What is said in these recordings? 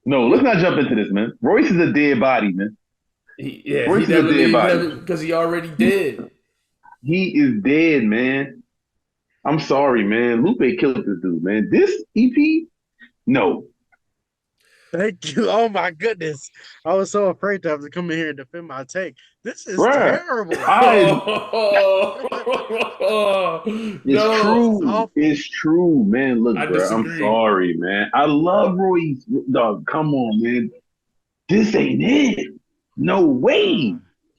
No, let's not jump into this, man. Royce is a dead body, man. He Royce is a never dead leave body. heaven because he already He, did. he is dead, man. I'm sorry, man. Lupe killed this dude, man. This EP, no, Thank you. Oh my goodness. I was so afraid to have to come in here and defend my take. This is bruh. terrible. I It's No, This is true. awful. It's true, man. Look, I bro, I'm disagree. sorry, man. I love Royce. Dog, come on, man. This ain't it. No Uh, way.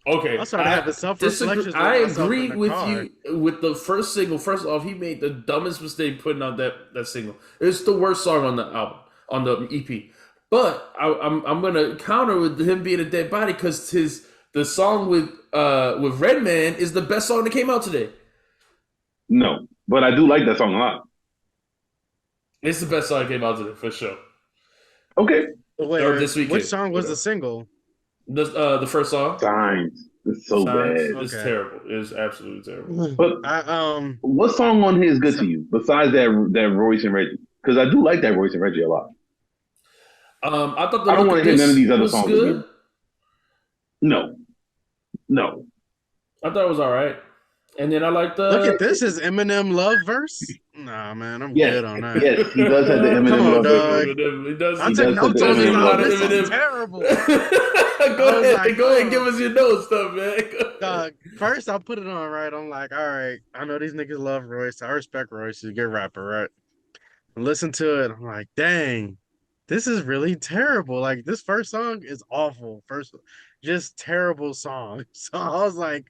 I Okay, started I having disagree. self-reflections with I myself in agree the with car. you with the first single. First off, he made the dumbest mistake putting out that single. It's the worst song on the album, on the EP. But I'm gonna counter with him being a dead body because the song with Redman is the best song that came out today. No. But I do like that song a lot. It's the best song that came out today for sure, Okay. or Wait, this which weekend, song was the whatever. single? The first song, Signs. It's so Signs, bad. is Okay. terrible. It is absolutely terrible. But I what song on here is good so, to you besides that Royce and Reggie? Because I do like that Royce and Reggie a lot. I thought the I don't look want at to hear none of this these other was songs again. good. No. No. I thought it was all right. And then I like look at the. this. Is Eminem love verse? Nah, man, I'm Yes. good on that. Yes. He does have the Come Eminem on, love verse. dog. Eminem. I He took does have the notes He on does this give a Eminem lot love album. of This verse is on Eminem. terrible. I Go was ahead, like, go ahead, give oh, us your notes, stuff, man. Go ahead. dog. First, I put it on right. I'm like, all right. I know these niggas love Royce. I respect Royce. He's a good rapper, right? And listen to it. I'm like, dang, this is really terrible. Like this first song is awful. First, just terrible song. So I was like,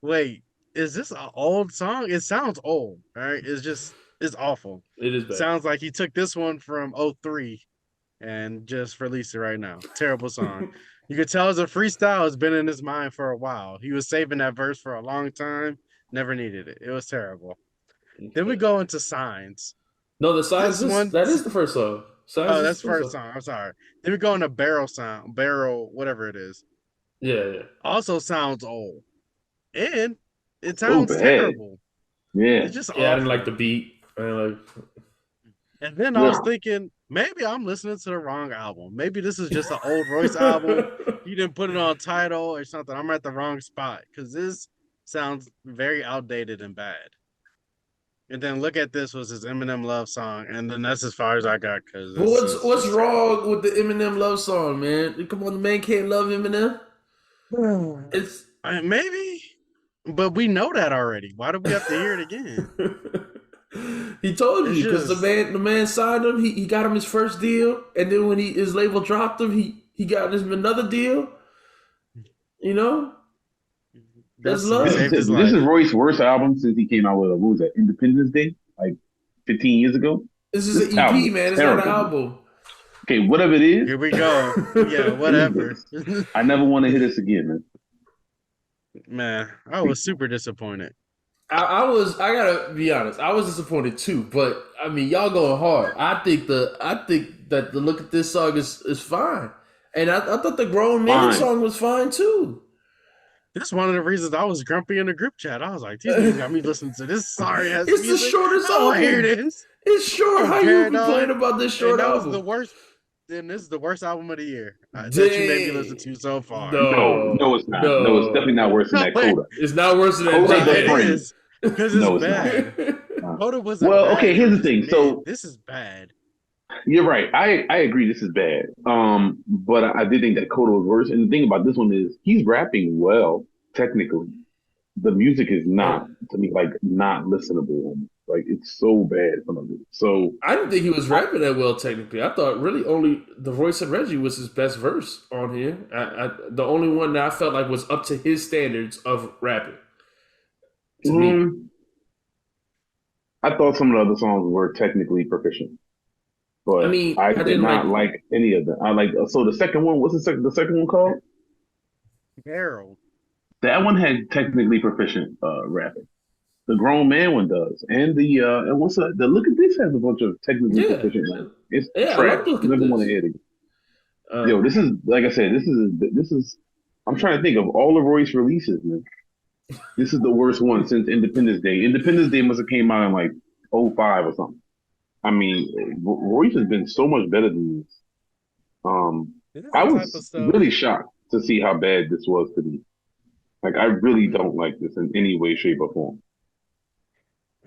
wait, is this an old song? It sounds old, right? It's awful. It is bad. Sounds like he took this one from '03 and just released it right now. Terrible song. You could tell it's a freestyle. It's been in his mind for a while. He was saving that verse for a long time. Never needed it. It was terrible. Then we Okay. go into signs. No, the signs This is one, that is the first song. Signs oh, is that's the first first song. song. I'm sorry. Then we go into barrel sound, barrel, whatever it is. Yeah, yeah. Also sounds old. And it so sounds bad. terrible. Yeah. It's just Yeah, I didn't like awful. the beat. I didn't like. And then I was No. thinking, maybe I'm listening to the wrong album. Maybe this is just an old Royce album. You didn't put it on title or something. I'm at the wrong spot because this sounds very outdated and bad. And then look at this was his Eminem love song, and then that's as far as I got because But this is what's just terrible. wrong with the Eminem love song, man? Come on, the man can't love Eminem. It's Maybe, but we know that already. Why do we have to hear it again? he told It's you because just the man signed him. He got him his first deal, and then when his label dropped him, he got him another deal. You know, that's that's he This is saved love. his this is life. Royce's worst album since he came out with what was that Independence Day like 15 years ago. This is This an album EP, is man. It's not an terrible, man. album. Okay, whatever it is, Here we go. Yeah, whatever. Jesus, I never want to hear this again, man. Man, I was super disappointed. I gotta be honest. I was disappointed too, but I mean, y'all going hard. I think that the look at this song is fine, and I thought the grown man Fine. song was fine too. That's one of the reasons I was grumpy in the group chat. I was like, these niggas got me listening to this sorry ass It's the music. shortest I don't want to hear album. this. It's I short. don't How you care, dog. complain about this And short that was the album? worst. Then this is the worst album of the year that you made me listen Dang. to so far. No, no, No, it's not. No, it's definitely not no. worse than No, that wait. Coda. It's not worse than that Coda Nah, the it JJ. Friend. is because it's No, it's not. bad. Coda wasn't Well, bad. okay, It was here's the just thing. mid. So This is bad. you're right. I agree. This is bad. But I did think that Coda was worse. And the thing about this one is he's rapping well technically. The music is not to me like not listenable. Like it's so bad some of it. So I didn't think he was rapping that well technically. I thought really only the Royce and Reggie was his best verse on here. The only one that I felt like was up to his standards of rapping. To me, mm, I thought some of the other songs were technically proficient, I but mean, I I did didn't not like. like any of them. I like so the second one. What's the second one called? Harold. That one had technically proficient rapping. The grown man one does, and and what's the look at this has a bunch of technically Yeah, proficient rapping. It's yeah, I love trash. to look at Never want to this. hear it again. Yo, Um, this is like I said. This is. I'm trying to think of all of Royce releases, man. This is the worst one since Independence Day. Independence Day must have came out in like '05 or something. I mean, Royce has been so much better than this. Um, This is I the type of was stuff. really shocked to see how bad this was to me. Like, I I really mean, don't like this in any way, shape, or form.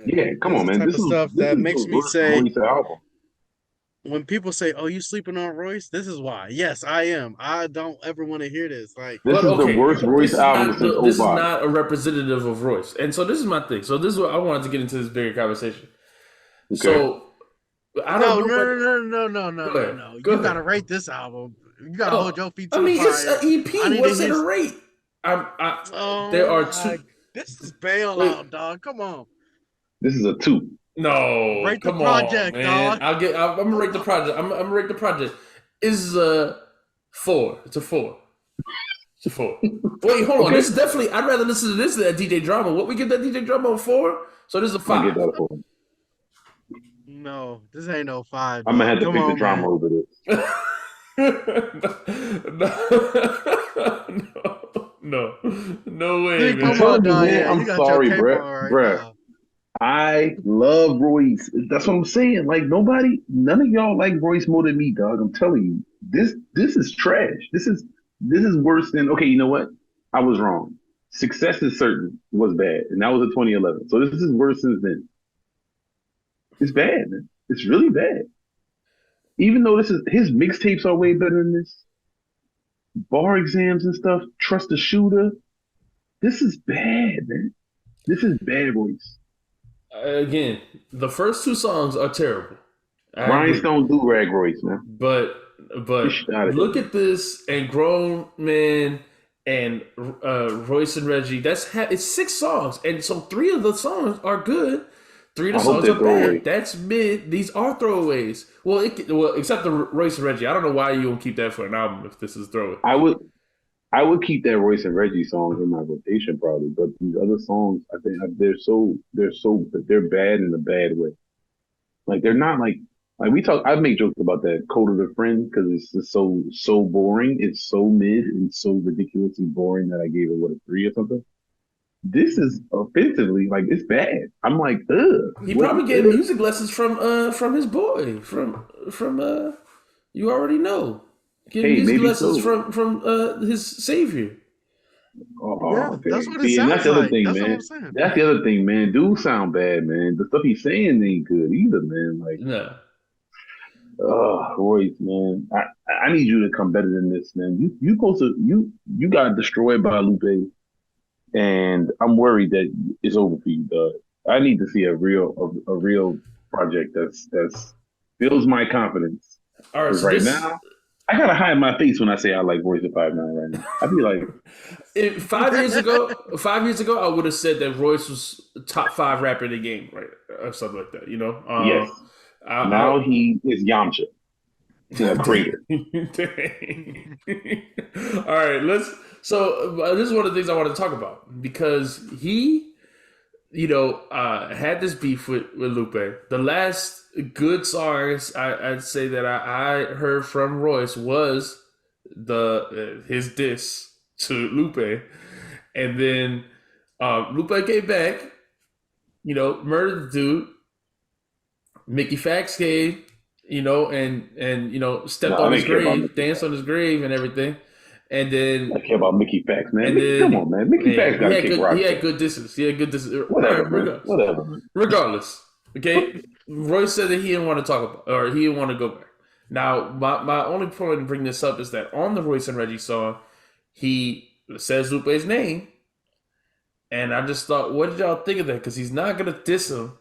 Yeah, come this is on, the man. type This of is stuff this that is the makes me worst say, Royce album. when people say, "Oh, you sleeping on Royce?" This is why. Yes, I am. I don't ever want to hear this. Like, This But is the okay, worst Royce album since this is '05. not a representative of Royce, and so this is my thing. So this is what I wanted to get into this bigger conversation. Okay, So I don't no, know no, what. no, no, no, no, no, Go no, ahead, no. go You ahead. gotta rate this album. You gotta hold Oh, your feet I to the mean it's fire. an I EP. need to What's it hear. a rate? There Oh are my! two. This is Wait, bailout, dog. Come on, this is a two. no, rate the come on, project, man. dog. I'm gonna rate the project. I'm gonna rate the project. Is a 4. It's a 4. It's a 4. Wait, hold on. Okay, This is definitely. I'd rather listen to this than that DJ Drama. What we get that DJ Drama on 4? So this is a I'm gonna get 5. that for him. No, this ain't no five, I'm gonna dog. have to Come pick the on, drama man. over this. No way, See, I'm come man. on, telling you, dog. man. Yeah, I'm you got your sorry, cape bruh. on right Bruh. now. I love Royce. That's what I'm saying. Like nobody, none of y'all like Royce more than me, dog. I'm telling you, this is trash. This is worse than. Okay, you know what? I was wrong. Success is certain was bad, and that was in 2011. So this is worse since then. It's bad, man. It's really bad. Even though this is his mixtapes are way better than this. Bar exams and stuff. Trust the shooter. This is bad, man. This is bad, Royce. Again, the first 2 songs are terrible. I agree. Rhinestone do rag Royce, man. But Get but shit out of here, look man. at this and Grown Man and Royce and Reggie. It's 6 songs, and so 3 of the songs are good. 3 of the I hope songs they're are bad. throwaway. That's mid. These are throwaways. Well, except the Royce and Reggie. I don't know why you don't keep that for an album if this is throwaway. I would I would keep that Royce and Reggie song in my rotation probably, but these other songs, I think they're bad in a bad way. Like they're not like we talk. I make jokes about that Code of the Friend because it's just so boring. It's so mid and so ridiculously boring that I gave it what a 3 or something. This is offensively like it's bad. I'm like, ugh, He what? probably getting Ugh. music lessons from his boy from you already know, getting Hey, music maybe lessons so. from his savior. Oh, Yeah, that's okay. what it See, and that's sounds the other like. thing, That's what man. I'm saying. That's the other thing, man. Dude sound bad, man. The stuff he's saying ain't good either, man. Like, No. Royce, man. I need you to come better than this, man. You supposed to you got destroyed by Lupe, and I'm worried that it's over for you, dog. I need to see a real project that's builds my confidence. All right, Because so right this now, I gotta hide my face when I say I like Royce at 5'9" right now. I'd be like, 5 years ago, I would have said that Royce was top 5 rapper in the game, right, or something like that. You know, yes. I Now he is Yamcha in a crater. Dang. All right, let's. So this is one of the things I want to talk about because he, had this beef with Lupe. The last good songs I'd say that I heard from Royce was his diss to Lupe, and then Lupe came back, murdered the dude. Mickey Fax came, and stepped No, I on his didn't care about grave, Mickey danced Facts. on his grave, and everything. And I then, care about Mickey Facts, man. and Mickey, come then, on, man. Mickey man, Facts got to kick he rocks had off. good disses. He had good disses. All Whatever, right, man. Whatever, man. regardless, okay. Royce said that he didn't want to talk about, or he didn't want to go back. Now, my only point in bringing this up is that on the Royce and Reggie song, he says Lupe's name, and I just thought, what did y'all think of that? Because he's not gonna diss him.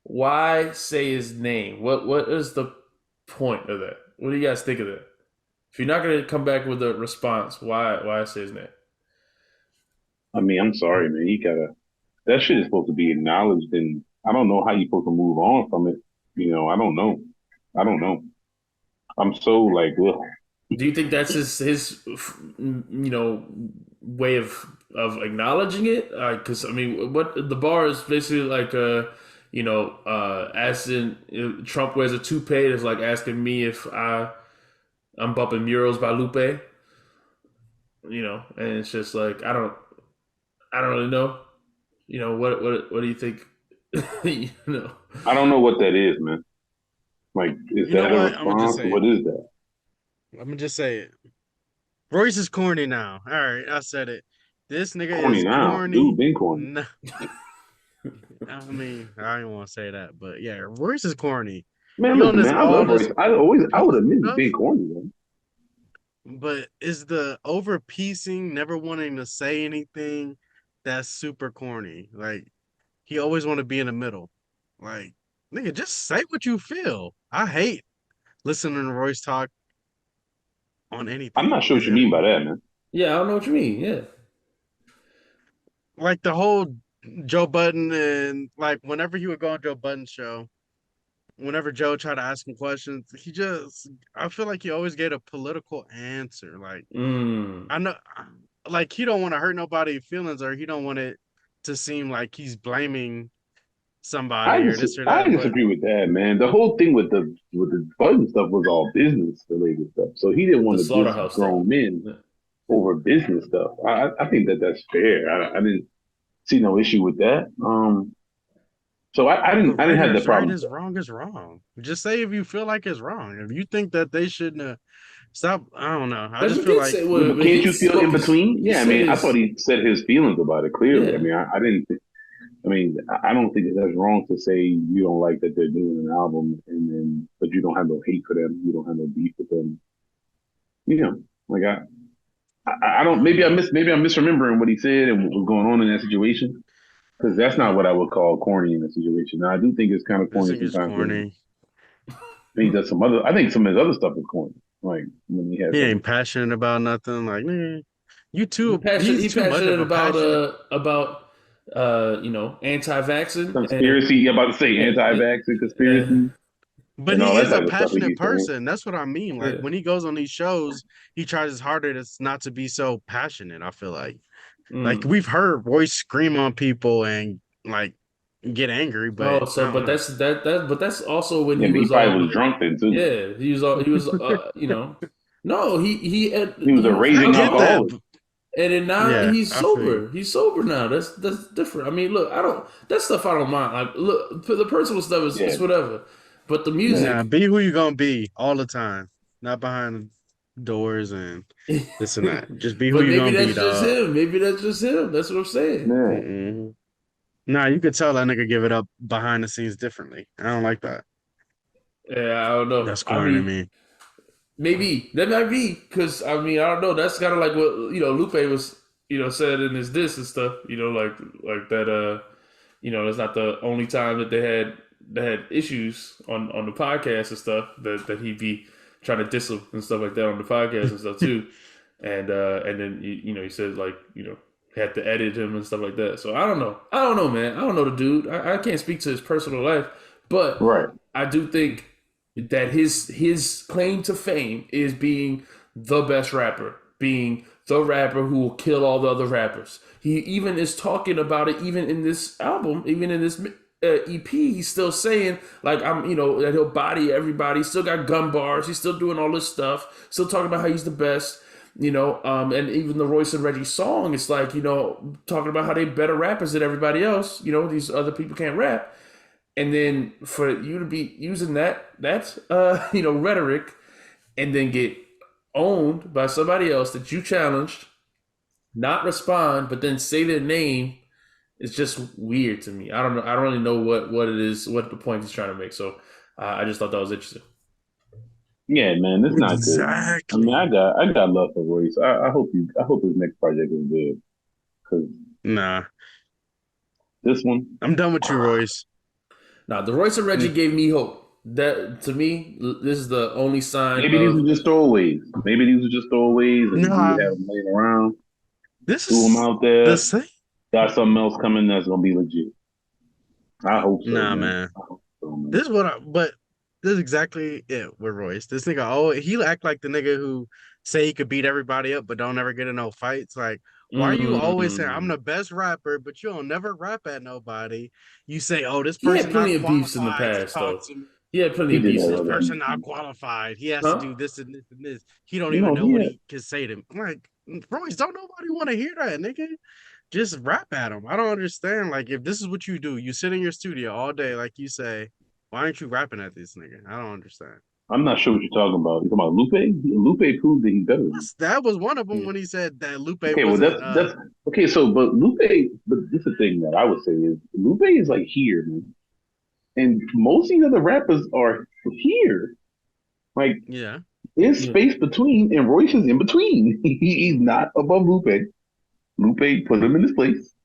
Why say his name? What is the point of that? What do you guys think of that? If you're not gonna come back with a response, why say his name? I mean, I'm sorry, man. That shit is supposed to be acknowledged, and I don't know how you're supposed to move on from it. I don't know. I don't know. I'm so like, ugh. Do you think that's his way of acknowledging it? Because I mean, what the bar is basically like asking Trump wears a toupee. It's like asking me if I'm bumping Murals by Lupe. And it's just like I don't really know. What do you think? you know. I don't know what that is, man. Like, is You know that a what? I'm gonna just response? say it. What is that? Let me just say it. Royce is corny now. All right, I said it. This nigga Corny is now, dude. corny. Been corny. No, I mean, I don't want to say that, but yeah, Royce is corny. Man, He on listen, this man. I all love this Royce. I would peace admit he's stuff, been corny, man. but is the over piecing, never wanting to say anything, that's super corny. Like he always want to be in the middle. Like nigga, just say what you feel. I hate listening to Royce talk on I'm anything. not sure what you mean by that, man. Yeah, I don't know what you mean. Yeah. Like the whole Joe Budden and like whenever he would go on Joe Budden's show, whenever Joe tried to ask him questions, I feel like he always get a political answer. Like Mm. I know, like he don't want to hurt nobody's feelings or he don't want it to seem like he's blaming somebody or this or I that. But disagree with that, man. The whole thing with the button stuff was all business related stuff. So he didn't The want to diss slaughterhouse stuff. grown men Yeah. over business stuff. I think that that's fair. I didn't see no issue with that. So but I didn't right have that is right, problem. is wrong is wrong. Just say if you feel like it's wrong. If you think that they shouldn't have stop, I don't know. I But just he feel did like say, Yeah, well, but can't he you feel in spoke his, between? he Yeah, I said mean, I thought his, he said his feelings about it clearly. I yeah. mean, I didn't. I mean, I don't think that that's wrong to say you don't like that they're doing an album, and then but you don't have no hate for them, you don't have no beef with them. You know, like I don't. Maybe I'm misremembering what he said and what was going on in that situation because that's not what I would call corny in that situation. Now I do think it's kind of this corny thing is sometimes when corny. he does some other. I think some of his other stuff is corny, like when he has He some ain't passionate about nothing. Like, man, you He too. passionate. He's He too much of passionate a passionate. about anti-vaxxing conspiracy. Yeah, about to say and, anti-vax and and conspiracy But and all he that is a type of stuff he passionate be saying. person. That's what I mean. Like yeah. when he goes on these shows, he tries his hardest not to be so passionate. I feel like Mm. we've heard Royce scream on people and like get angry, but Oh, I so don't but know. that's also when Yeah, he but he was probably was drunk then too. yeah, he was no, He was he a was I raging get alcoholic. that. alcoholic. But And then now yeah, he's I feel you. sober. He's sober now. That's different. I mean, look, I don't that stuff I don't mind. Like, look, the personal stuff Yeah, is whatever. But the yeah. Nah, music, be who you gonna be all the time, not behind doors and this and that. Just be who but you maybe gonna be, that's just dog. him. Maybe that's just him. That's what I'm saying. Yeah. Mm-mm. Nah, you could tell that nigga give it up behind the scenes differently. I don't like that. Yeah, I don't know. That's I corny to mean, me. maybe that might be because I mean I don't know. That's kind of like what Lupe was said in his diss and stuff. Like that. That's not the only time that they had issues on the podcast and stuff that he'd be trying to diss them and stuff like that on the podcast and stuff too. And then he said like had to edit him and stuff like that. So I don't know. I don't know, man. I don't know the dude. I can't speak to his personal life, but Right. I do think that his claim to fame is being the best rapper, being the rapper who will kill all the other rappers. He even is talking about it, even in this album, even in this EP. He's still saying like that he'll body everybody. Still got gun bars. He's still doing all this stuff. Still talking about how he's the best. And even the Royce and Reggie song, it's like talking about how they better rappers than everybody else. These other people can't rap. And then for you to be using that rhetoric and then get owned by somebody else that you challenged, not respond, but then say their name, it's just weird to me. I don't know. I don't really know what it is, what the point he's trying to make. So I just thought that was interesting. Yeah, man, it's not good, man. I mean, Exactly. I got love for Royce. I hope his next project is good because Nah, this one, I'm done with you, Royce. Now, the Royce and Reggie mm, gave me hope. That to me, this is the only sign maybe these of were just throwaways. Maybe these were just throwaways, and he Nah, had them laying around, this threw them is out the there. same. Got something else coming that's gonna be legit. I hope so, Nah, man. man. I hope so, man. This is what I, but this is exactly it with Royce. This nigga, oh, he act like the nigga who say he could beat everybody up, but don't ever get in no fights. Like, why you always saying I'm mm, the best rapper, but you don't never rap at nobody? You say, oh, this he had person not plenty of beefs in the qualified to past, talk though. to me. He had plenty He of did beefs have in This the other past. person beef. not qualified. He has to Huh? do this and this and this. He don't even No, know he what had. he can say to him. I'm like, Royce, don't nobody want to hear that, nigga. Just rap at him. I don't understand. Like, if this is what you do, you sit in your studio all day, like you say, why aren't you rapping at this nigga? I don't understand. I'm not sure what you're talking about. You talking about Lupe? Lupe proved that he's better than That was one of them Yeah. when he said that Lupe him. Okay, well wasn't. that's okay. So, but Lupe, but this is the thing that I would say is Lupe is like here, man, and most of these other rappers are here. Like, Yeah, there's Yeah. space between, and Royce is in between. He's not above Lupe. Lupe put him in his place.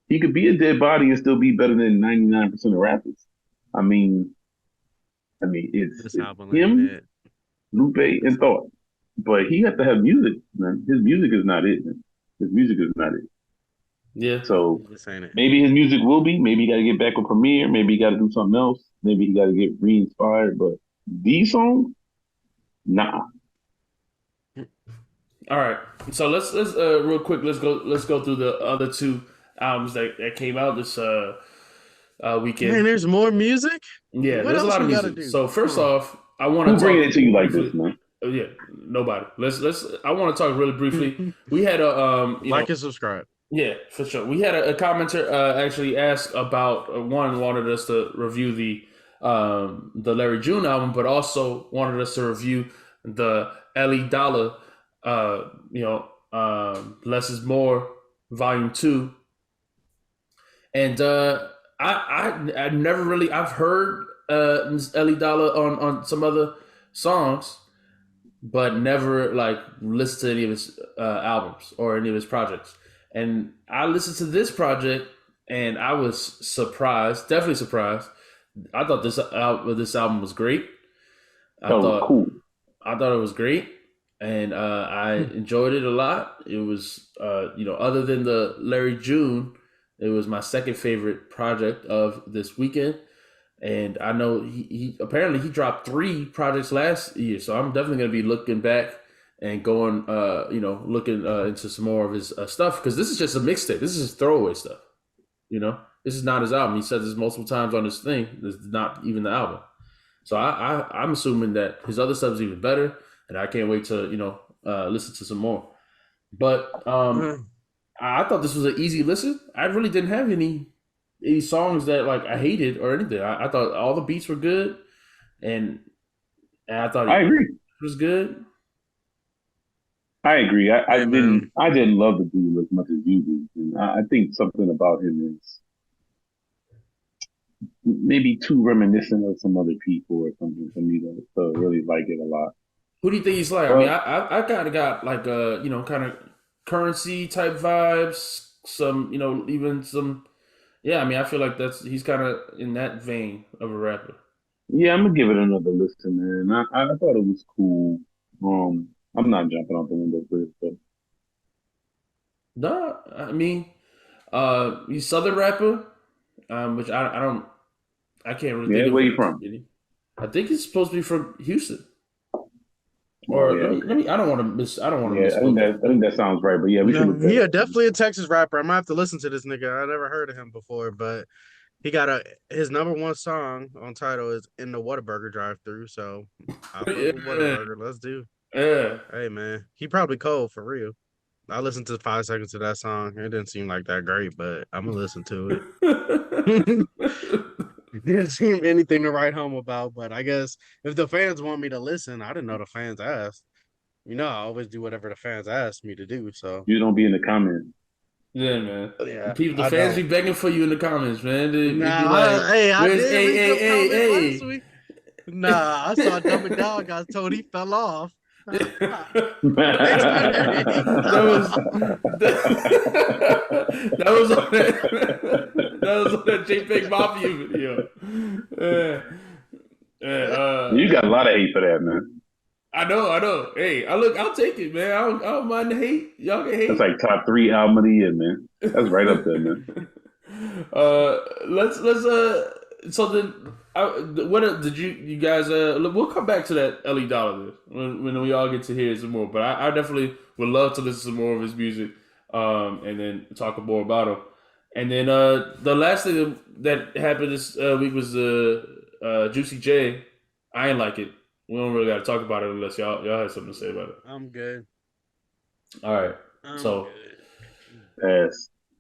He could be a dead body and still be better than 99% of rappers. I mean, this it's album ain't him, it. Lupe, This, and Thought. But he has to have music, man. His music is not it, man. His music is not it. Yeah. So this ain't it. maybe his music will be. Maybe he got to get back with Premiere. Maybe he got to do something else. Maybe he got to get re-inspired. But these songs, nah. All right. So let's real quick let's go through the other two albums that came out this Man, weekend. there's more music. Yeah, What there's a else lot we of gotta music. do? So first off, I want Who to bringing talk it to you like this, briefly. man? Yeah, nobody. Let's. I want to talk really briefly. We had a Like and subscribe. yeah, for sure. We had a commenter actually ask about one wanted us to review the Larry June album, but also wanted us to review the Ellie Dollar, Less is More, Volume Two, and I never really I've heard Ellie Dollar on some other songs, but never like listened to any of his albums or any of his projects. And I listened to this project, and I was surprised, definitely surprised. I thought this album was great. I That was thought cool. I thought it was great, and I enjoyed it a lot. It was, other than the Larry June, it was my second favorite project of this weekend. And I know he apparently he dropped three projects last year, so I'm definitely going to be looking back and going, looking into some more of his stuff because this is just a mixtape. This is his throwaway stuff. This is not his album. He says this multiple times on this thing. This is not even the album. So I'm assuming that his other stuff is even better, and I can't wait to listen to some more. But I thought this was an easy listen. I really didn't have any songs that like I hated or anything. I thought all the beats were good, and, I thought I it agree. was good. I agree. Hey man, I didn't love the dude as much as you do. And I think something about him is maybe too reminiscent of some other people or something for me to really like it a lot. Who do you think he's like? I mean, But I kind of got like kind of currency type vibes. Some even some. Yeah, I mean, I feel like he's kind of in that vein of a rapper. yeah, I'm gonna give it another listen, man. I thought it was cool. I'm not jumping out the window for it, but No, I mean, he's Southern rapper, which I don't I can't really think yeah, of where you from? any. I think he's supposed to be from Houston. Oh Or yeah, let okay. me. I don't want to Yeah, misquote that. I think that sounds right. But yeah, we should no, look that he up. a definitely a Texas rapper. I might have to listen to this nigga. I never heard of him before, but he got his number one song on title is in the Whataburger drive through. So I fuck with Yeah, Whataburger. Let's do. yeah. Hey man, he probably cold for real. I listened to 5 seconds of that song. It didn't seem like that great, but I'm gonna listen to it. It didn't seem anything to write home about, but I guess if the fans want me to listen, I didn't know the fans asked. I always do whatever the fans ask me to do. So You don't be in the comments. Yeah, man. yeah, The I fans be don't. begging for you in the comments, man. They be Nah, like, hey, I "Where's did read a them a comments last a week. Nah, I saw Dumb and Dog. I was told he fell off. Thanks for that was that was on that was on that JPEG Mafia video. Yeah, yeah. You got a lot of hate for that, man. I know. Hey, I'll take it, man. I don't mind the hate. Y'all can That's hate. like top three album of the year, man. That's right up there, man. Let's so then what did you guys we'll come back to that Ellie Dollar when we all get to hear some more, but I definitely would love to listen to more of his music and then talk more about him. And then the last thing that happened this week was Juicy J. I ain't like it. We don't really got to talk about it unless y'all have something to say about it. I'm good. All right. I'm So good. Pass.